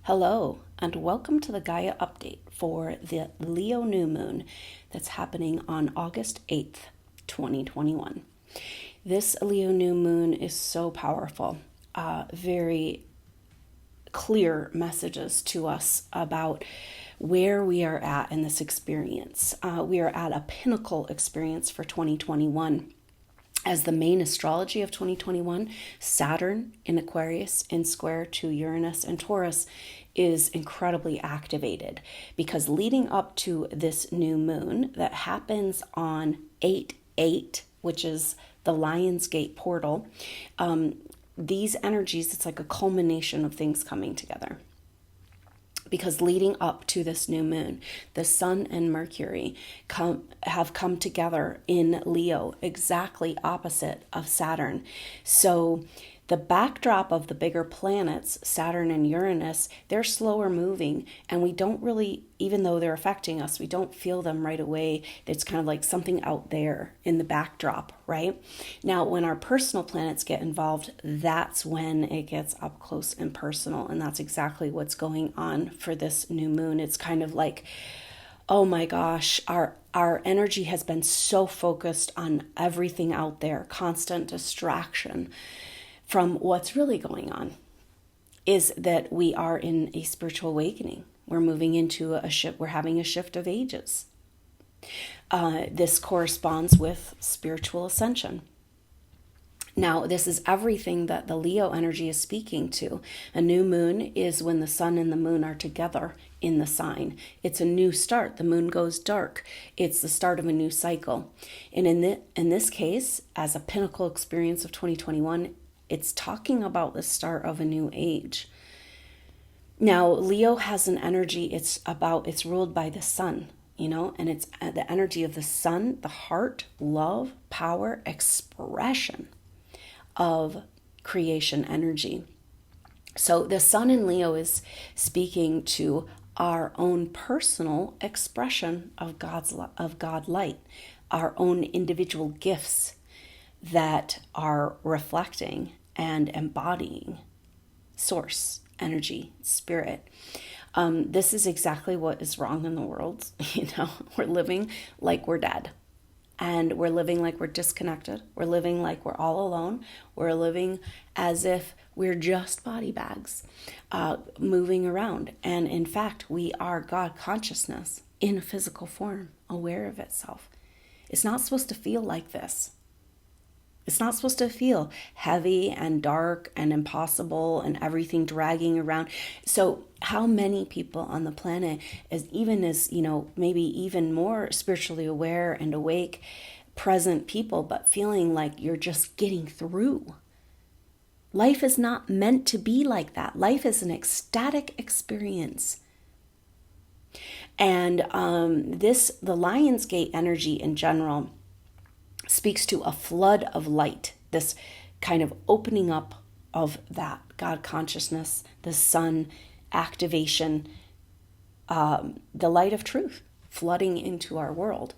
Hello, and welcome to the Gaia update for the Leo new moon that's happening on August 8th, 2021. This Leo new moon is so powerful, very clear messages to us about where we are at in this experience. We are at a pinnacle experience for 2021. As the main astrology of 2021, Saturn in Aquarius in square to Uranus and Taurus is incredibly activated because leading up to this new moon that happens on 8/8, which is the Lionsgate portal, these energies, it's like a culmination of things coming together. Because leading up to this new moon, the Sun and Mercury have come together in Leo, exactly opposite of Saturn. So the backdrop of the bigger planets, Saturn and Uranus, they're slower moving, and we don't really, even though they're affecting us, we don't feel them right away. It's kind of like something out there in the backdrop, right? Now, when our personal planets get involved, that's when it gets up close and personal, and that's exactly what's going on for this new moon. It's kind of like, oh my gosh, our energy has been so focused on everything out there, constant distraction from what's really going on, is that we are in a spiritual awakening. We're moving into a shift. We're having a shift of ages. This corresponds with spiritual ascension. Now, this is everything that the Leo energy is speaking to. A new moon is when the sun and the moon are together in the sign. It's a new start. The moon goes dark. It's the start of a new cycle. And in this case, as a pinnacle experience of 2021, it's talking about the start of a new age. Now, Leo has an energy, it's ruled by the sun, and it's the energy of the sun, the heart, love, power, expression of creation energy. So the sun in Leo is speaking to our own personal expression of God light, our own individual gifts that are reflecting and embodying source, energy, spirit. This is exactly what is wrong in the world. We're living like we're dead, and we're living like we're disconnected. We're living like we're all alone. We're living as if we're just body bags moving around. And in fact, we are God consciousness in a physical form, aware of itself. It's not supposed to feel like this. It's not supposed to feel heavy and dark and impossible and everything dragging around. So how many people on the planet, as maybe even more spiritually aware and awake, present people, but feeling like you're just getting through? Life is not meant to be like that. Life is an ecstatic experience. And the Lionsgate energy in general speaks to a flood of light, this kind of opening up of that God consciousness, the sun activation, the light of truth flooding into our world.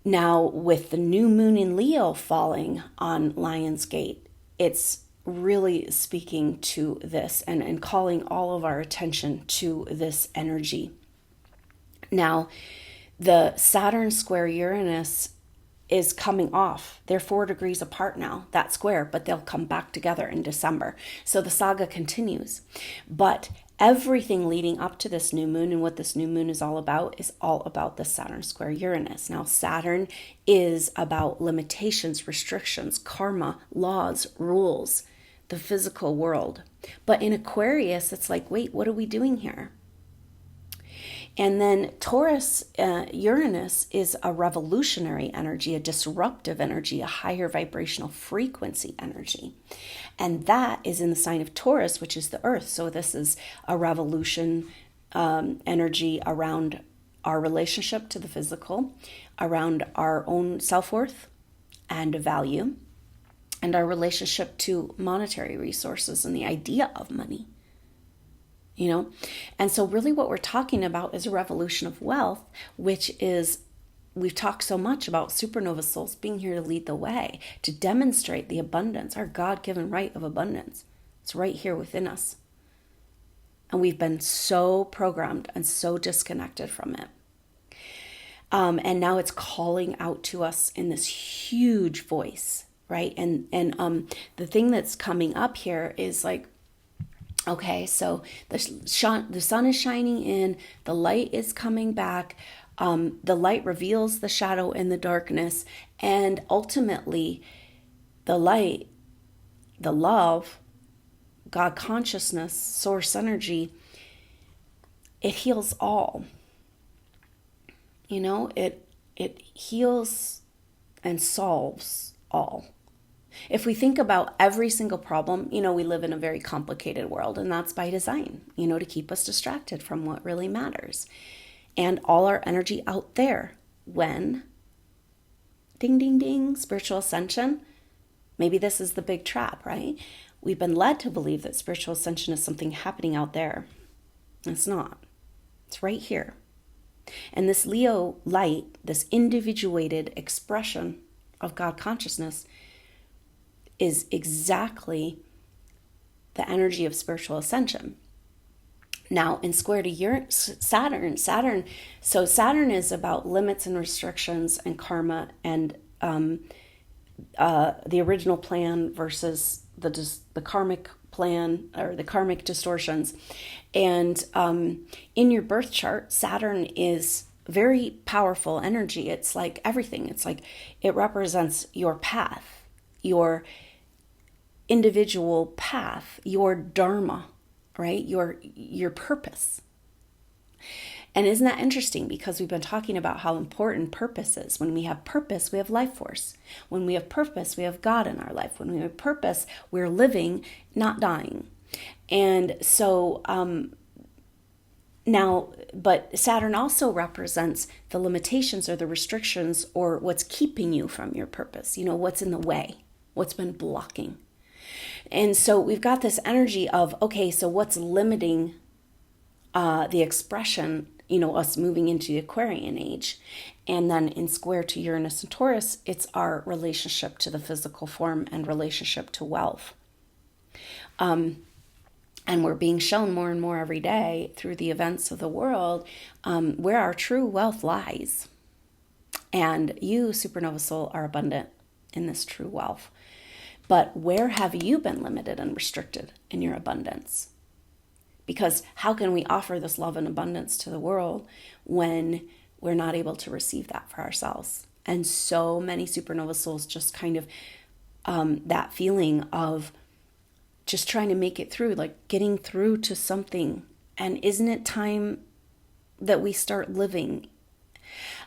Now, with the new moon in Leo falling on Lionsgate, it's really speaking to this and calling all of our attention to this energy. Now, the Saturn square Uranus is coming off. They're 4 degrees apart now, that square, but they'll come back together in December. So the saga continues. But everything leading up to this new moon and what this new moon is all about the Saturn square Uranus. Now, Saturn is about limitations, restrictions, karma, laws, rules, the physical world. But in Aquarius, it's like, wait, what are we doing here? And then Taurus Uranus is a revolutionary energy, a disruptive energy, a higher vibrational frequency energy. And that is in the sign of Taurus, which is the earth. So this is a revolution energy around our relationship to the physical, around our own self-worth and value, and our relationship to monetary resources and the idea of money. And so really what we're talking about is a revolution of wealth, which is, we've talked so much about supernova souls being here to lead the way, to demonstrate the abundance, our God-given right of abundance. It's right here within us. And we've been so programmed and so disconnected from it. And now it's calling out to us in this huge voice, right? And the thing that's coming up here is like, okay, so the sun is shining in, the light is coming back, the light reveals the shadow in the darkness, and ultimately the light, the love, God consciousness, source energy, it heals all. You know, it heals and solves all. If we think about every single problem, you know, we live in a very complicated world, and that's by design, you know, to keep us distracted from what really matters. And all our energy out there, when, ding, ding, ding, spiritual ascension, maybe this is the big trap, right? We've been led to believe that spiritual ascension is something happening out there. It's not. It's right here. And this Leo light, this individuated expression of God consciousness, is exactly the energy of spiritual ascension. Now, in square to Saturn, so Saturn is about limits and restrictions and karma and the original plan versus the karmic plan or the karmic distortions. And in your birth chart, Saturn is very powerful energy. It's like everything. It's like it represents your path, your individual path, your dharma, right? Your purpose. And isn't that interesting? Because we've been talking about how important purpose is. When we have purpose, we have life force. When we have purpose, we have God in our life. When we have purpose, we're living, not dying. And so now, but Saturn also represents the limitations or the restrictions or what's keeping you from your purpose. You know, what's in the way, what's been blocking. And so we've got this energy of, okay, so what's limiting the expression, you know, us moving into the Aquarian age. And then in square to Uranus and Taurus, it's our relationship to the physical form and relationship to wealth. And we're being shown more and more every day through the events of the world where our true wealth lies. And you, supernova soul, are abundant in this true wealth. But where have you been limited and restricted in your abundance? Because how can we offer this love and abundance to the world when we're not able to receive that for ourselves? And so many supernova souls just kind of that feeling of just trying to make it through, like getting through to something. And isn't it time that we start living?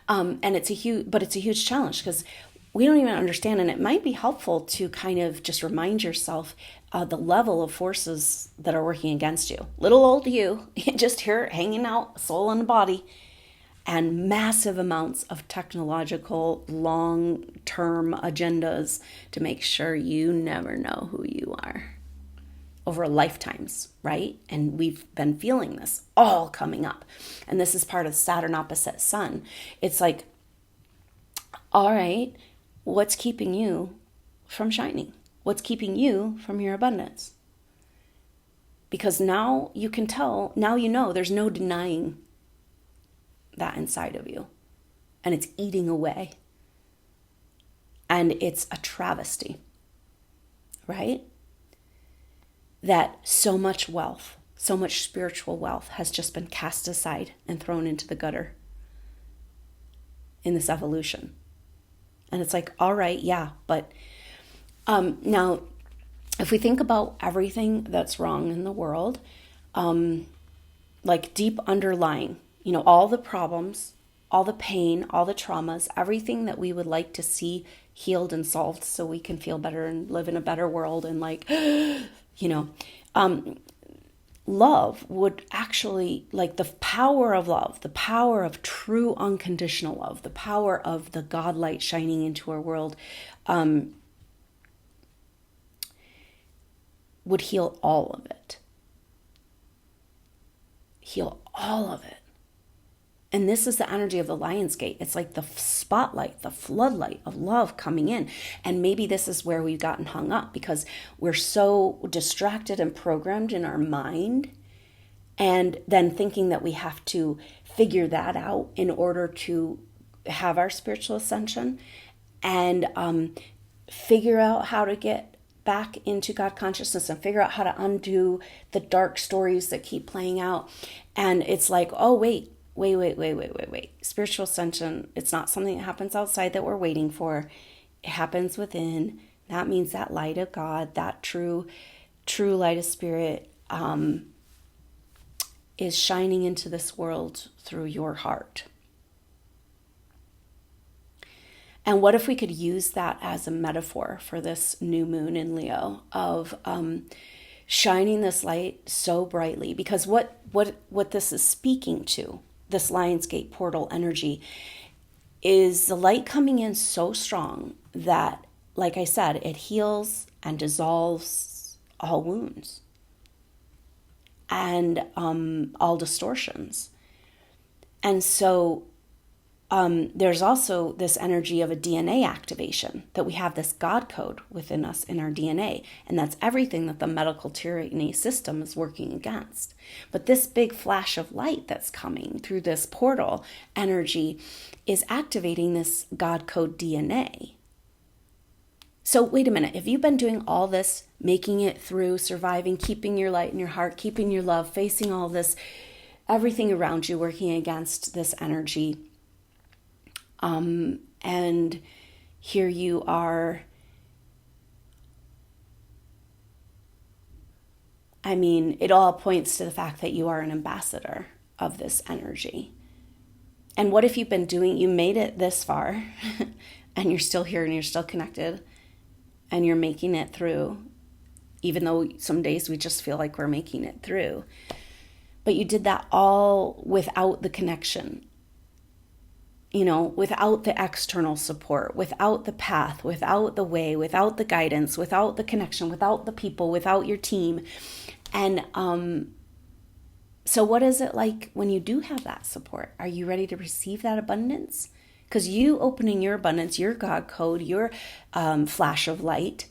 And it's a huge challenge because we don't even understand, and it might be helpful to kind of just remind yourself the level of forces that are working against you. Little old you, just here hanging out, soul and body, and massive amounts of technological long-term agendas to make sure you never know who you are over lifetimes, right? And we've been feeling this all coming up. And this is part of Saturn opposite Sun. It's like, all right, what's keeping you from shining? What's keeping you from your abundance? Because now you can tell, now you know there's no denying that inside of you. And it's eating away. And it's a travesty, right? That so much wealth, so much spiritual wealth has just been cast aside and thrown into the gutter in this evolution. And it's like, all right, yeah, but now if we think about everything that's wrong in the world, like deep underlying, you know, all the problems, all the pain, all the traumas, everything that we would like to see healed and solved so we can feel better and live in a better world and like, you know, love would actually, like the power of love, the power of true unconditional love, the power of the God light shining into our world, would heal all of it. Heal all of it. And this is the energy of the Lion's Gate. It's like the spotlight, the floodlight of love coming in. And maybe this is where we've gotten hung up because we're so distracted and programmed in our mind And then thinking that we have to figure that out in order to have our spiritual ascension, and figure out how to get back into God consciousness, and figure out how to undo the dark stories that keep playing out. And it's like, oh, wait. Spiritual ascension, it's not something that happens outside that we're waiting for. It happens within. That means that light of God, that true light of spirit, is shining into this world through your heart. And what if we could use that as a metaphor for this new moon in Leo, of shining this light so brightly? Because what this is speaking to, this Lionsgate portal energy, is the light coming in so strong that, like I said, it heals and dissolves all wounds and all distortions. And so there's also this energy of a DNA activation, that we have this God code within us in our DNA. And that's everything that the medical tyranny system is working against. But this big flash of light that's coming through this portal energy is activating this God code DNA. So wait a minute, if you've been doing all this, making it through, surviving, keeping your light in your heart, keeping your love, facing all this, everything around you working against this energy, and here you are, I mean, it all points to the fact that you are an ambassador of this energy. And what if you've been doing, you made it this far, and you're still here and you're still connected, and you're making it through, even though some days we just feel like we're making it through. But you did that all without the connection, without the external support, without the path, without the way, without the guidance, without the connection, without the people, without your team. And so what is it like when you do have that support? Are you ready to receive that abundance? Because you opening your abundance, your God code, your flash of light,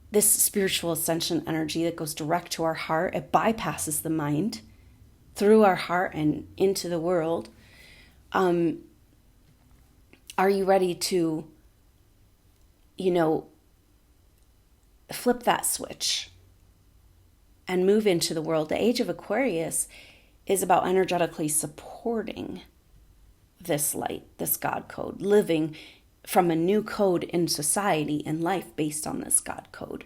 this spiritual ascension energy that goes direct to our heart, it bypasses the mind through our heart and into the world. Are you ready to, flip that switch and move into the world? The Age of Aquarius is about energetically supporting this light, this God code, living from a new code in society and life based on this God code.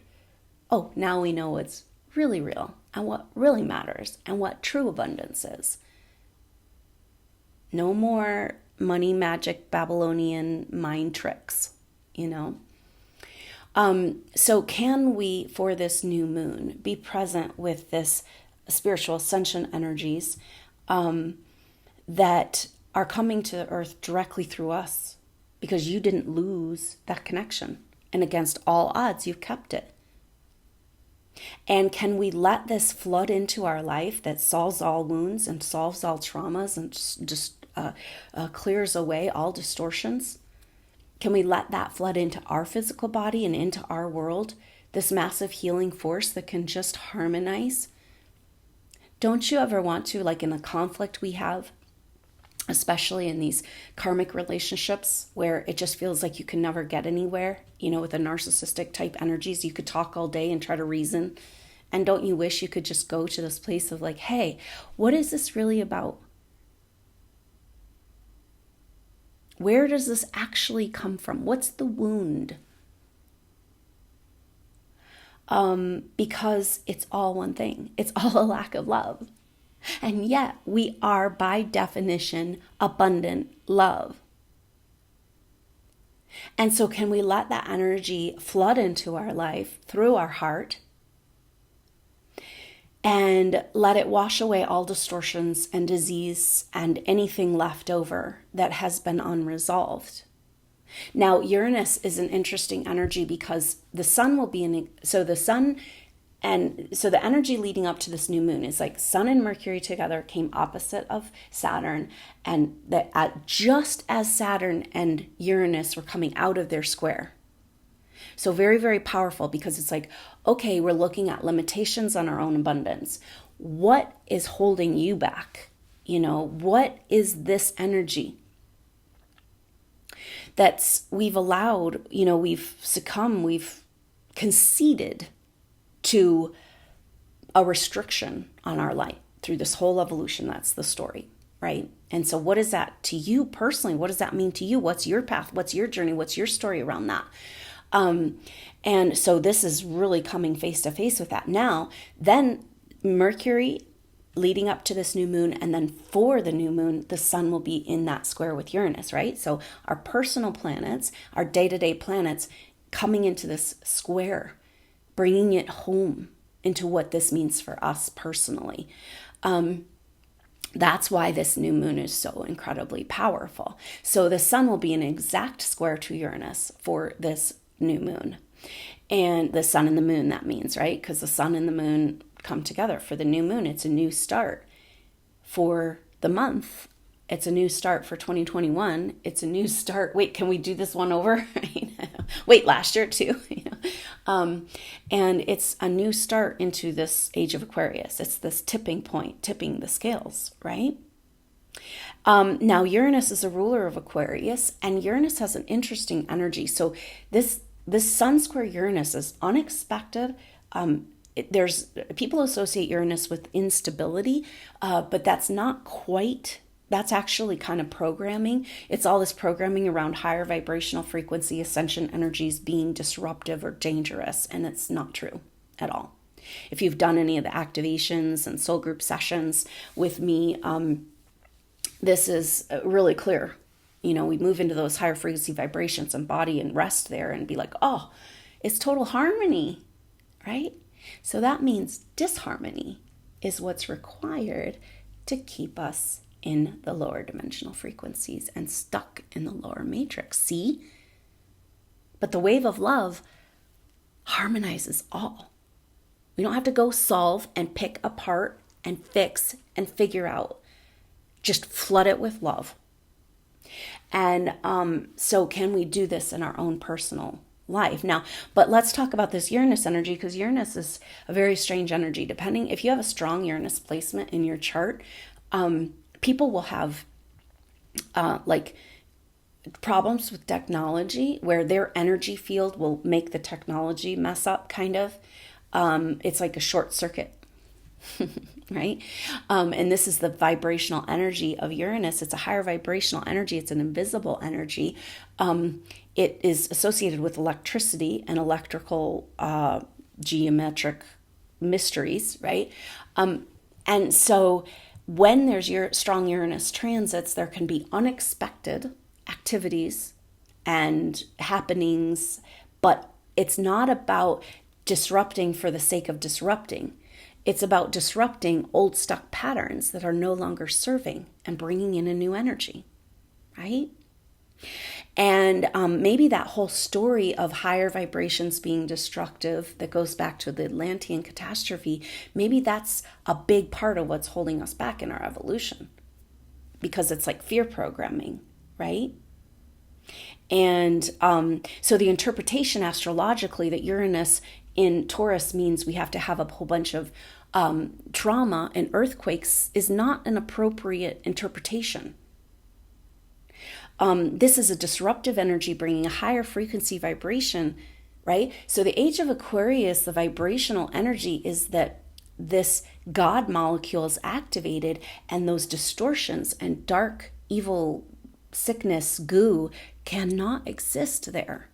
Oh, now we know what's really real and what really matters and what true abundance is. No more money, magic, Babylonian mind tricks, So can we, for this new moon, be present with this spiritual ascension energies that are coming to the earth directly through us, because you didn't lose that connection, and against all odds, you've kept it. And can we let this flood into our life that solves all wounds and solves all traumas and just clears away all distortions? Can we let that flood into our physical body and into our world, this massive healing force that can just harmonize? Don't you ever want to, like in a conflict we have, especially in these karmic relationships where it just feels like you can never get anywhere, with the narcissistic type energies, you could talk all day and try to reason. And don't you wish you could just go to this place of like, hey, what is this really about? Where does this actually come from? What's the wound? Because it's all one thing. It's all a lack of love. And yet we are, by definition, abundant love. And so can we let that energy flood into our life through our heart and let it wash away all distortions and disease and anything left over that has been unresolved? Now, Uranus is an interesting energy because the sun will be so the energy leading up to this new moon is like Sun and Mercury together came opposite of Saturn, and just as Saturn and Uranus were coming out of their square. So very, very powerful, because it's like, okay, we're looking at limitations on our own abundance. what is holding you back? What is this energy we've allowed, we've succumbed, we've conceded to a restriction on our light through this whole evolution. That's the story, right? And so what is that to you personally? What does that mean to you? What's your path? What's your journey? What's your story around that? And so this is really coming face to face with that. Now, then Mercury leading up to this new moon, and then for the new moon, the sun will be in that square with Uranus, right? So our personal planets, our day-to-day planets coming into this square, bringing it home into what this means for us personally. That's why this new moon is so incredibly powerful. So the sun will be an exact square to Uranus for this new moon. And the sun and the moon, that means, right? Because the sun and the moon come together for the new moon. It's a new start for the month. It's a new start for 2021. It's a new start. Wait, can we do this one over? Wait, last year too. And it's a new start into this age of Aquarius. It's this tipping point, tipping the scales, right? Now Uranus is a ruler of Aquarius, and Uranus has an interesting energy. So this sun square Uranus is unexpected. There's people associate Uranus with instability, but that's not quite. That's actually kind of programming. It's all this programming around higher vibrational frequency ascension energies being disruptive or dangerous, and it's not true at all. If you've done any of the activations and soul group sessions with me, this is really clear. We move into those higher frequency vibrations and body and rest there and be like, oh, it's total harmony, right? So that means disharmony is what's required to keep us in the lower dimensional frequencies and stuck in the lower matrix. See? But the wave of love harmonizes all. We don't have to go solve and pick apart and fix and figure out. Just flood it with love. And so can we do this in our own personal life? Now, but let's talk about this Uranus energy, because Uranus is a very strange energy. Depending, if you have a strong Uranus placement in your chart, people will have like problems with technology where their energy field will make the technology mess up, kind of. It's like a short circuit. Right? And this is the vibrational energy of Uranus. It's a higher vibrational energy. It's an invisible energy. It is associated with electricity and electrical geometric mysteries, right? And so when there's strong Uranus transits, there can be unexpected activities and happenings, but it's not about disrupting for the sake of disrupting. It's about disrupting old stuck patterns that are no longer serving and bringing in a new energy, right? And maybe that whole story of higher vibrations being destructive that goes back to the Atlantean catastrophe, maybe that's a big part of what's holding us back in our evolution, because it's like fear programming, right? And so the interpretation astrologically that Uranus in Taurus means we have to have a whole bunch of trauma and earthquakes is not an appropriate interpretation. This is a disruptive energy bringing a higher frequency vibration, right? So the age of Aquarius, the vibrational energy is that this God molecule is activated, and those distortions and dark, evil, sickness, goo cannot exist there.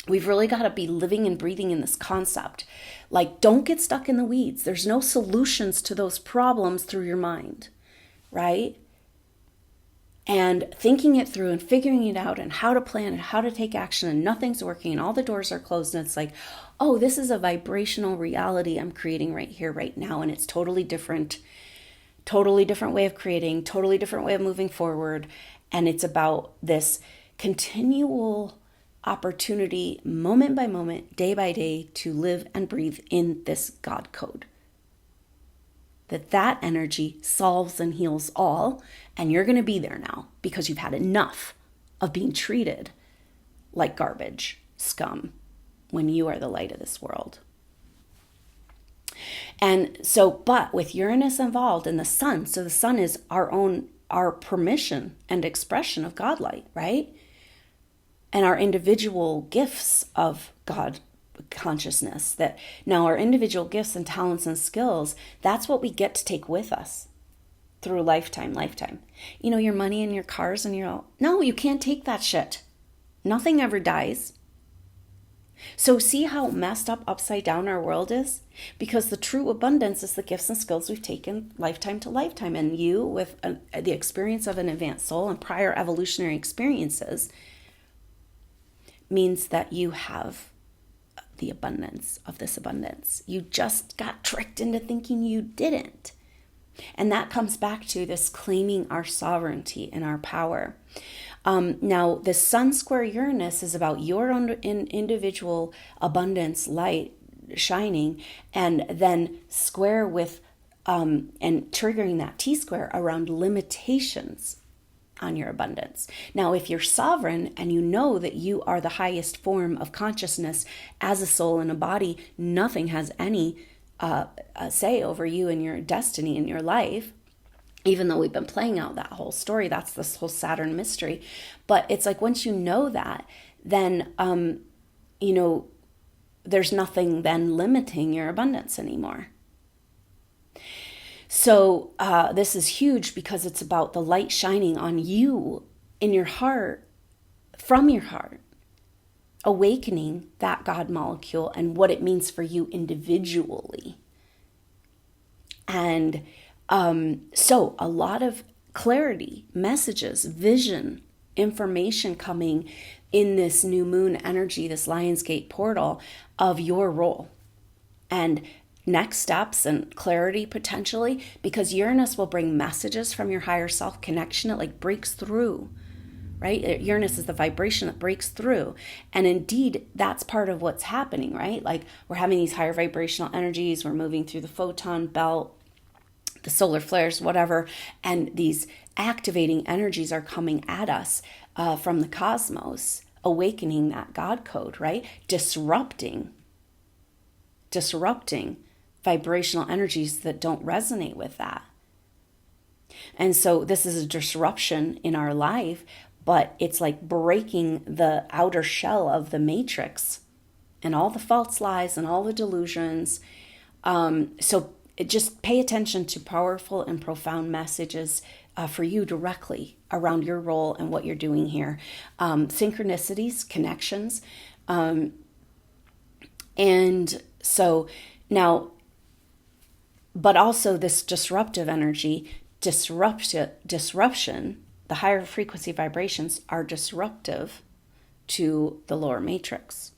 We've really got to be living and breathing in this concept. Like, don't get stuck in the weeds. There's no solutions to those problems through your mind, right? And thinking it through and figuring it out and how to plan and how to take action, and nothing's working and all the doors are closed, and it's like, oh, this is a vibrational reality I'm creating right here, right now, and it's totally different way of creating, totally different way of moving forward. And it's about this continual opportunity, moment by moment, day by day, to live and breathe in this God code. That energy solves and heals all, and you're going to be there now because you've had enough of being treated like garbage, scum, when you are the light of this world. And so, but with Uranus involved and the sun, so the sun is our permission and expression of God light, right? And our individual gifts of God consciousness, that now our individual gifts and talents and skills, that's what we get to take with us through lifetime. You know, your money and your cars and no, you can't take that shit. Nothing ever dies. So see how messed up, upside down our world is? Because the true abundance is the gifts and skills we've taken lifetime to lifetime. And you, with the experience of an advanced soul and prior evolutionary experiences, means that you have the abundance of this abundance. You just got tricked into thinking you didn't. And that comes back to this claiming our sovereignty and our power. Now, the Sun square Uranus is about your own individual abundance, light shining, and then square with and triggering that T-square around limitations on your abundance. Now, if you're sovereign and you know that you are the highest form of consciousness as a soul in a body, nothing has any say over you and your destiny in your life. Even though we've been playing out that whole story, that's this whole Saturn mystery. But it's like once you know that, then, you know, there's nothing then limiting your abundance anymore. So this is huge because it's about the light shining on you in your heart, from your heart, awakening that God molecule and what it means for you individually. And so a lot of clarity, messages, vision, information coming in this new moon energy, this Lionsgate portal of your role and next steps and clarity potentially, because Uranus will bring messages from your higher self connection. It like breaks through, right? Uranus is the vibration that breaks through. And indeed, that's part of what's happening, right? Like we're having these higher vibrational energies. We're moving through the photon belt, the solar flares, whatever, and these activating energies are coming at us from the cosmos, awakening that God code, right? Disrupting vibrational energies that don't resonate with that. And so this is a disruption in our life, but it's like breaking the outer shell of the matrix and all the false lies and all the delusions. So just pay attention to powerful and profound messages for you directly around your role and what you're doing here. Synchronicities, connections. And so now, but also this disruptive energy, disruption, the higher frequency vibrations are disruptive to the lower matrix.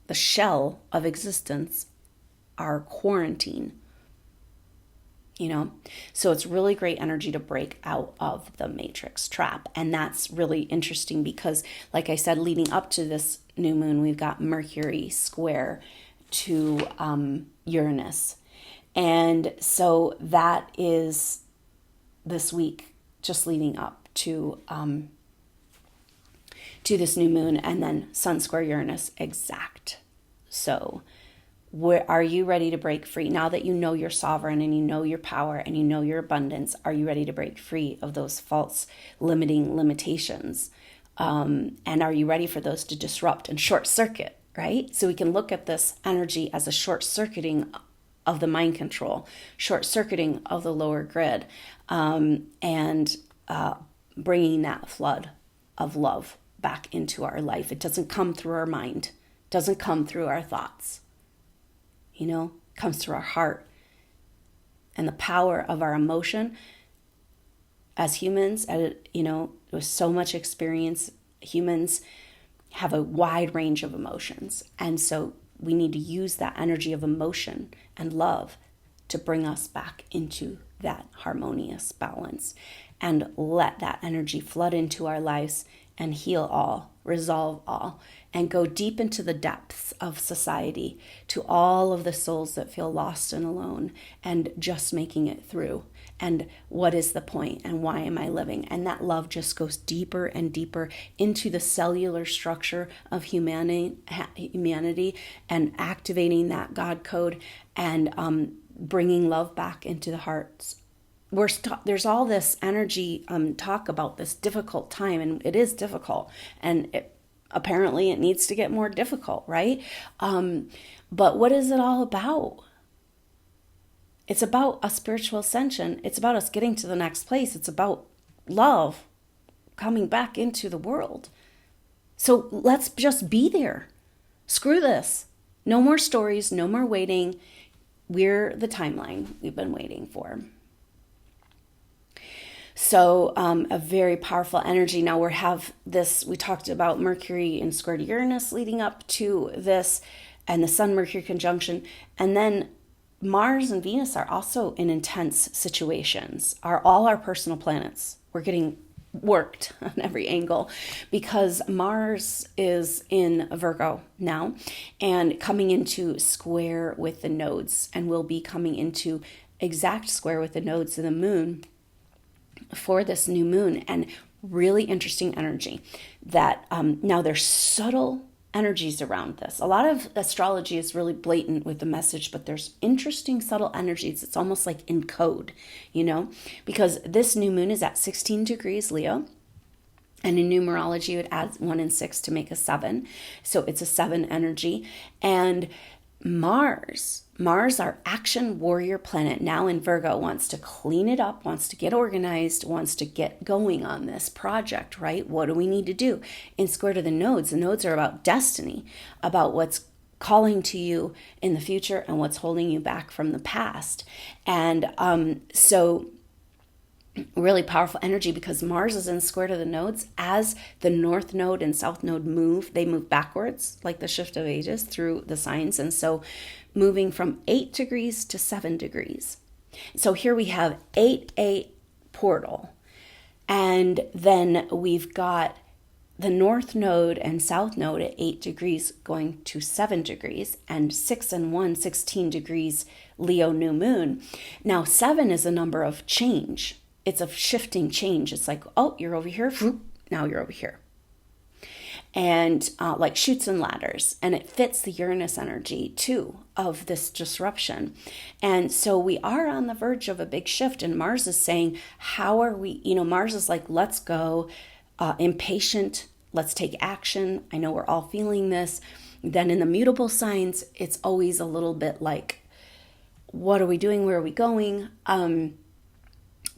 The shell of existence are quarantine. You know, so it's really great energy to break out of the matrix trap. And that's really interesting because, like I said, leading up to this new moon, we've got Mercury square to Uranus. And so that is this week, just leading up to this new moon, and then Sun square Uranus exact. So where are you ready to break free? Now that you know you're sovereign and you know your power and you know your abundance, are you ready to break free of those false limiting limitations? And are you ready for those to disrupt and short circuit, right? So we can look at this energy as a short circuiting of the mind control, short circuiting of the lower grid, and bringing that flood of love back into our life. It doesn't come through our mind, doesn't come through our thoughts. You know, comes through our heart. And the power of our emotion as humans, you know, with so much experience, humans have a wide range of emotions. And so we need to use that energy of emotion and love to bring us back into that harmonious balance and let that energy flood into our lives and heal all, resolve all, and go deep into the depths of society to all of the souls that feel lost and alone and just making it through. And what is the point and why am I living? And that love just goes deeper and deeper into the cellular structure of humanity and activating that God code and bringing love back into the hearts. There's all this energy talk about this difficult time, and it is difficult, and apparently it needs to get more difficult, right? But what is it all about? It's about a spiritual ascension. It's about us getting to the next place. It's about love coming back into the world. So let's just be there. Screw this. No more stories, no more waiting. We're the timeline we've been waiting for. So a very powerful energy. Now we talked about Mercury in Square Uranus leading up to this, and the Sun-Mercury conjunction. And then Mars and Venus are also in intense situations. All our personal planets. We're getting worked on every angle because Mars is in Virgo now and coming into square with the nodes, and will be coming into exact square with the nodes of the moon for this new moon. And really interesting energy that now there's subtle energies around this. A lot of astrology is really blatant with the message, but there's interesting subtle energies. It's almost like in code, because this new moon is at 16 degrees Leo. And in numerology, you would add 1 and 6 to make a 7. So it's a 7 energy. And Mars, our action warrior planet, now in Virgo, wants to clean it up, wants to get organized, wants to get going on this project, right? What do we need to do? In square to the nodes are about destiny, about what's calling to you in the future and what's holding you back from the past. And so really powerful energy, because Mars is in square to the nodes. As the north node and south node they move backwards, like the shift of ages through the signs. And so moving from 8 degrees to 7 degrees. So here we have 8-8 portal. And then we've got the north node and south node at 8 degrees going to 7 degrees, and 6 and 1, 16 degrees Leo new moon. Now 7 is a number of change. It's a shifting change. It's like, oh, you're over here. Now you're over here. And like chutes and ladders. And it fits the Uranus energy too of this disruption. And so we are on the verge of a big shift. And Mars is saying, how are we, Mars is like, let's go, impatient. Let's take action. I know we're all feeling this. Then in the mutable signs, it's always a little bit like, what are we doing? Where are we going?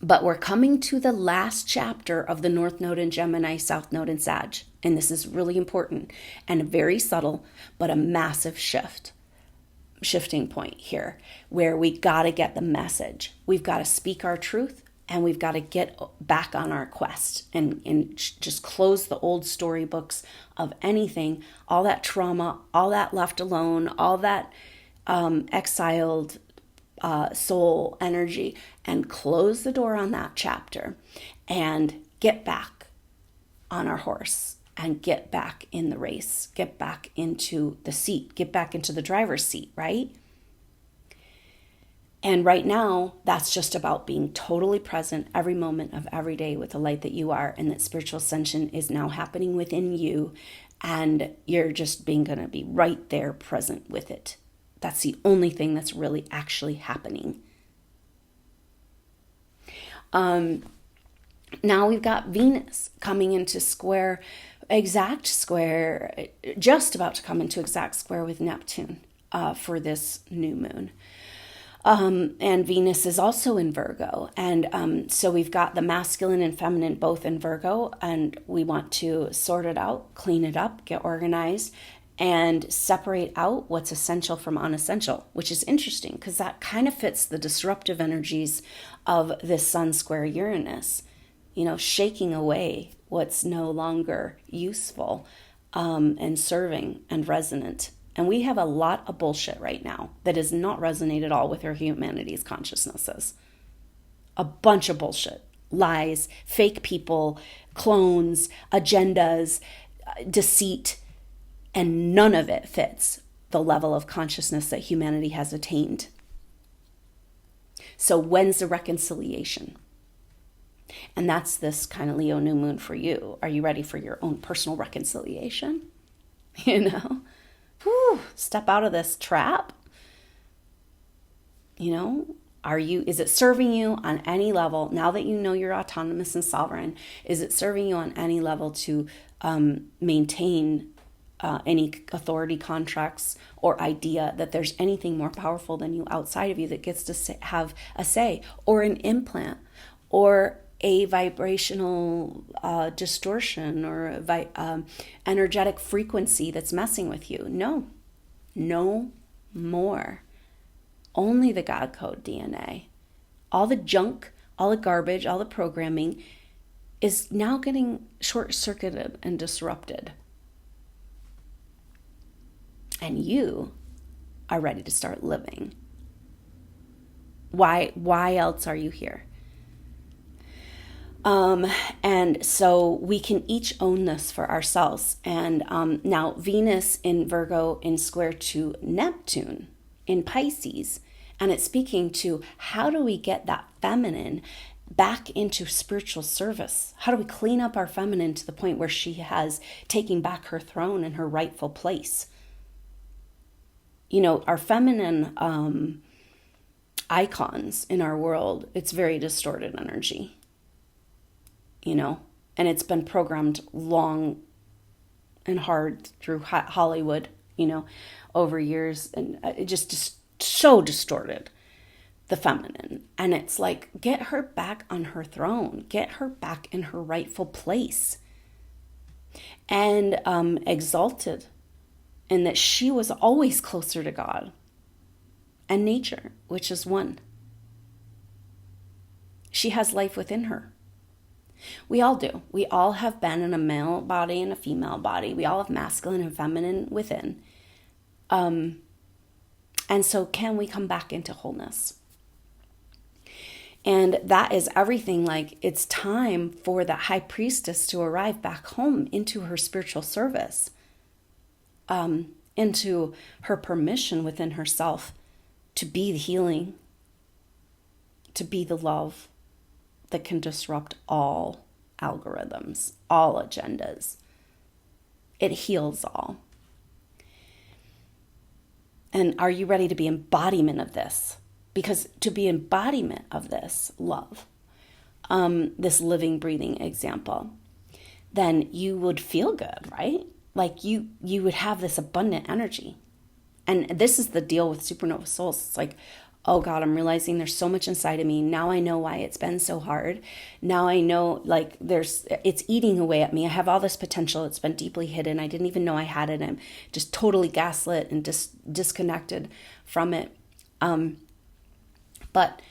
But we're coming to the last chapter of the North Node in Gemini, South Node in Sag. And this is really important and very subtle, but a massive shifting point here, where we got to get the message. We've got to speak our truth, and we've got to get back on our quest and just close the old storybooks of anything, all that trauma, all that left alone, all that exiled soul energy, and close the door on that chapter and get back on our horse and get back in the race, get back into the seat, get back into the driver's seat, right? And right now, that's just about being totally present every moment of every day with the light that you are, and that spiritual ascension is now happening within you, and you're just going to be right there present with it. That's the only thing that's really actually happening. Now we've got Venus coming into exact square, just about to come into exact square with Neptune for this new moon. And Venus is also in Virgo. And so we've got the masculine and feminine both in Virgo, and we want to sort it out, clean it up, get organized, and separate out what's essential from unessential, which is interesting because that kind of fits the disruptive energies of this Sun square Uranus, shaking away what's no longer useful and serving and resonant. And we have a lot of bullshit right now that does not resonate at all with our humanity's consciousnesses. A bunch of bullshit, lies, fake people, clones, agendas, deceit, and none of it fits the level of consciousness that humanity has attained. So when's the reconciliation? And that's this kind of Leo new moon for you. Are you ready for your own personal reconciliation? Whew, step out of this trap. Is it serving you on any level, now that you know you're autonomous and sovereign, is it serving you on any level to maintain any authority contracts or idea that there's anything more powerful than you outside of you that gets to have a say, or an implant, or a vibrational distortion, or energetic frequency that's messing with you? No more. Only the God code DNA. All the junk, all the garbage, all the programming is now getting short-circuited and disrupted. And you are ready to start living. Why else are you here? And so we can each own this for ourselves. And now Venus in Virgo in square to Neptune in Pisces, and it's speaking to how do we get that feminine back into spiritual service? How do we clean up our feminine to the point where she has taken back her throne and her rightful place? Our feminine icons in our world, it's very distorted energy, and it's been programmed long and hard through Hollywood, over years, and it just so distorted the feminine. And it's like, get her back on her throne, get her back in her rightful place, and exalted in that she was always closer to God and nature, which is one. She has life within her. We all do. We all have been in a male body and a female body. We all have masculine and feminine within. And so can we come back into wholeness? And that is everything. Like, it's time for the high priestess to arrive back home into her spiritual service, into her permission within herself to be the healing, to be the love that can disrupt all algorithms, all agendas. It heals all. And are you ready to be embodiment of this? Because to be embodiment of this love, this living, breathing example, then you would feel good, right? Like you would have this abundant energy. And this is the deal with supernova souls. It's like, oh God, I'm realizing there's so much inside of me. Now I know why it's been so hard. Now I know, like, it's eating away at me. I have all this potential. It's been deeply hidden. I didn't even know I had it. I'm just totally gaslit and disconnected from it. But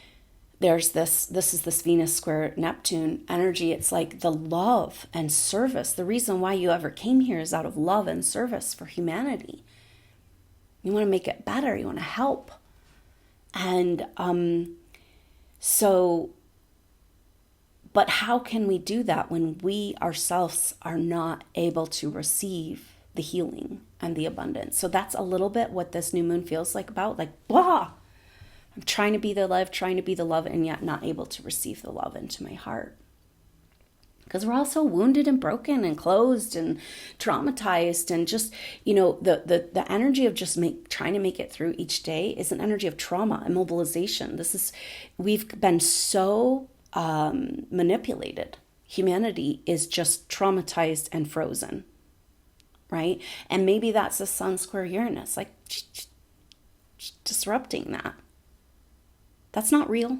this is this Venus square Neptune energy. It's like the love and service. The reason why you ever came here is out of love and service for humanity. You want to make it better. You want to help. And but how can we do that when we ourselves are not able to receive the healing and the abundance? So that's a little bit what this new moon feels like about, like, blah, I'm trying to be the love, and yet not able to receive the love into my heart. Because we're all so wounded and broken and closed and traumatized, and just, the energy of just trying to make it through each day is an energy of trauma, immobilization. We've been so manipulated. Humanity is just traumatized and frozen, right? And maybe that's the Sun Square Uranus, like disrupting that. That's not real.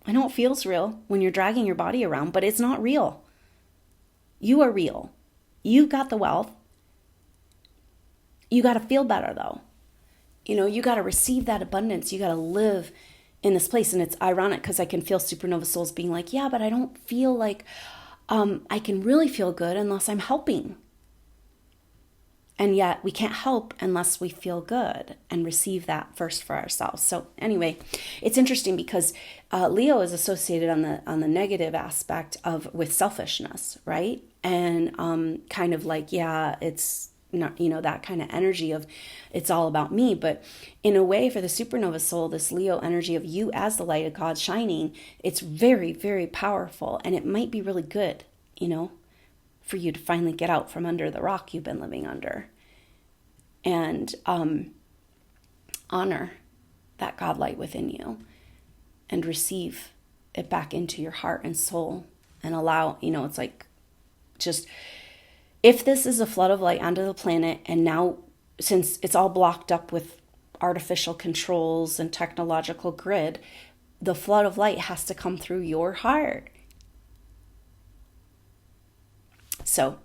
I know it feels real when you're dragging your body around, but it's not real. You are real. You got the wealth. You got to feel better, though. You got to receive that abundance. You got to live in this place. And it's ironic because I can feel supernova souls being like, yeah, but I don't feel like I can really feel good unless I'm helping. And yet we can't help unless we feel good and receive that first for ourselves. So anyway, it's interesting because Leo is associated on the negative aspect with selfishness, right? And kind of like, yeah, it's not, that kind of energy of it's all about me. But in a way, for the supernova soul, this Leo energy of you as the light of God shining, it's very, very powerful. And it might be really good, for you to finally get out from under the rock you've been living under, and honor that God light within you and receive it back into your heart and soul and allow, it's like, just, if this is a flood of light onto the planet, and now since it's all blocked up with artificial controls and technological grid, the flood of light has to come through your heart. So,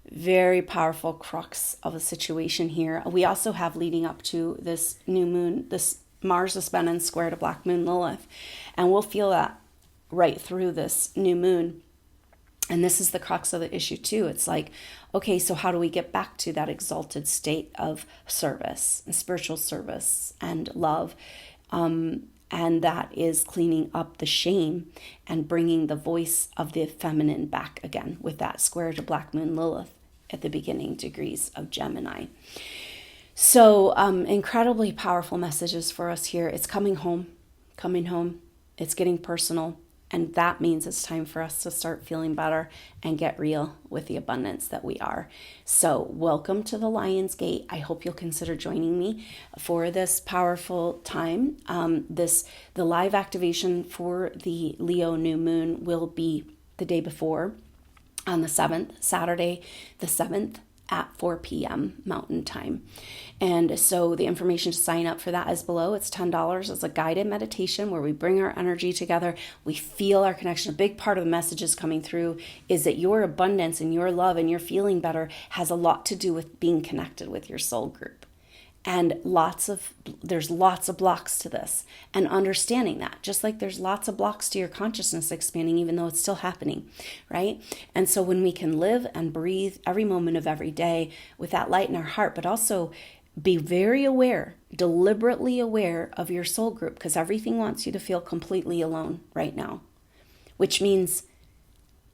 very powerful crux of a situation here. We also have, leading up to this new moon, this Mars has been in square to black moon Lilith, and we'll feel that right through this new moon. And this is the crux of the issue too. It's like, okay, so how do we get back to that exalted state of service and spiritual service and love? And that is cleaning up the shame and bringing the voice of the feminine back again with that square to black moon Lilith at the beginning degrees of Gemini. So incredibly powerful messages for us here. It's coming home. It's getting personal. And that means it's time for us to start feeling better and get real with the abundance that we are. So welcome to the Lion's Gate. I hope you'll consider joining me for this powerful time. The live activation for the Leo new moon will be the day before, on the 7th, Saturday the 7th, at 4 p.m. Mountain Time. And so the information to sign up for that is below. It's $10. It's a guided meditation where we bring our energy together. We feel our connection. A big part of the messages coming through is that your abundance and your love and your feeling better has a lot to do with being connected with your soul group. And there's lots of blocks to this, and understanding that, just like there's lots of blocks to your consciousness expanding, even though it's still happening, right? And so when we can live and breathe every moment of every day with that light in our heart, but also be very aware, deliberately aware of your soul group, because everything wants you to feel completely alone right now, which means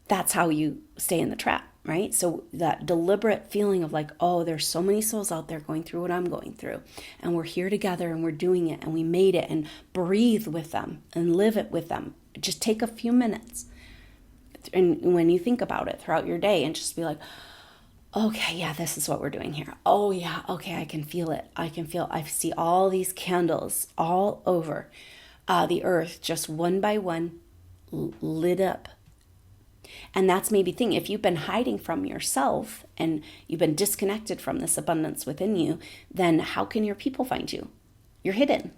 that's how you stay in the trap. Right? So that deliberate feeling of like, oh, there's so many souls out there going through what I'm going through. And we're here together and we're doing it and we made it, and breathe with them and live it with them. Just take a few minutes. And when you think about it throughout your day, and just be like, okay, yeah, this is what we're doing here. Oh yeah, okay, I can feel it. I see all these candles all over the earth, just one by one, lit up. And that's maybe the thing. If you've been hiding from yourself and you've been disconnected from this abundance within you, then how can your people find you? You're hidden.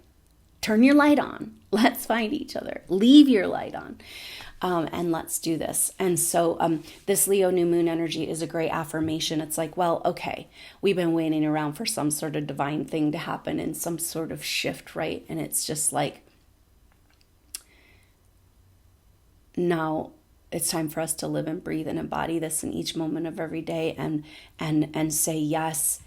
Turn your light on. Let's find each other. Leave your light on. And let's do this. And so this Leo new moon energy is a great affirmation. It's like, well, okay, we've been waiting around for some sort of divine thing to happen and some sort of shift, right? And it's just like, now it's time for us to live and breathe and embody this in each moment of every day, and say yes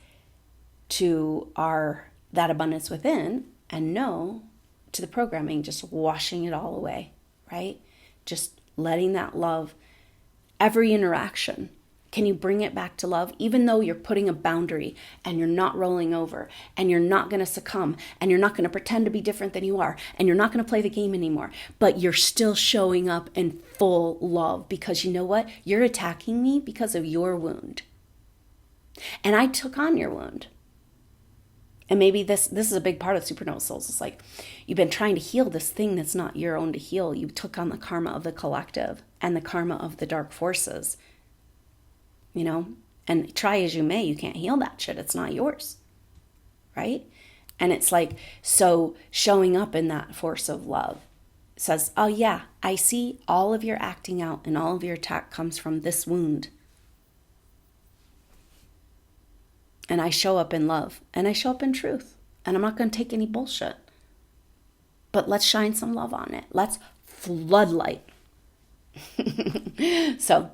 to that abundance within, and no to the programming, just washing it all away, right? Just letting that love, every interaction, can you bring it back to love? Even though you're putting a boundary and you're not rolling over and you're not going to succumb and you're not going to pretend to be different than you are and you're not going to play the game anymore, but you're still showing up in full love, because you know what? You're attacking me because of your wound. And I took on your wound. And maybe this is a big part of supernova souls. It's like you've been trying to heal this thing that's not your own to heal. You took on the karma of the collective and the karma of the dark forces. And try as you may, you can't heal that shit. It's not yours, right? And it's like, so showing up in that force of love says, oh yeah, I see all of your acting out and all of your attack comes from this wound. And I show up in love and I show up in truth, and I'm not going to take any bullshit, but let's shine some love on it. Let's floodlight. So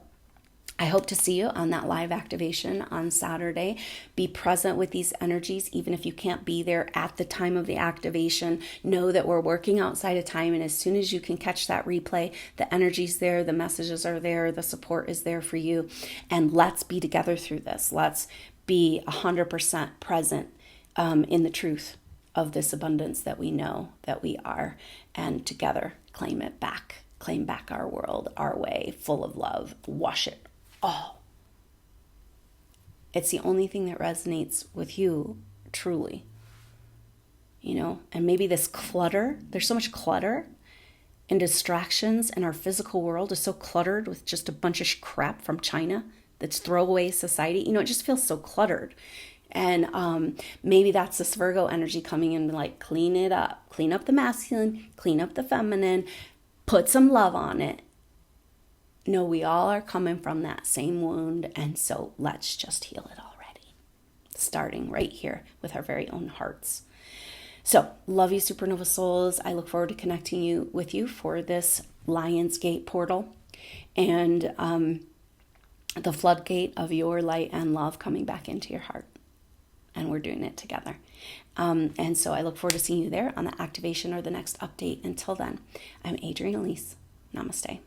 I hope to see you on that live activation on Saturday. Be present with these energies, even if you can't be there at the time of the activation. Know that we're working outside of time, and as soon as you can catch that replay, the energy's there, the messages are there, the support is there for you. And let's be together through this. Let's be 100% present in the truth of this abundance that we know that we are, and together claim it back. Claim back our world, our way, full of love. Wash it. Oh, it's the only thing that resonates with you, truly. and maybe this clutter, there's so much clutter and distractions, and our physical world is so cluttered with just a bunch of crap from China that's throwaway society. It just feels so cluttered. And maybe that's this Virgo energy coming in to like clean it up, clean up the masculine, clean up the feminine, put some love on it. No, we all are coming from that same wound, and so let's just heal it already, starting right here with our very own hearts. So, love you, supernova souls. I look forward to connecting with you for this Lionsgate portal and the floodgate of your light and love coming back into your heart. And we're doing it together. And so I look forward to seeing you there on the activation or the next update. Until then, I'm Adrienne Elise. Namaste.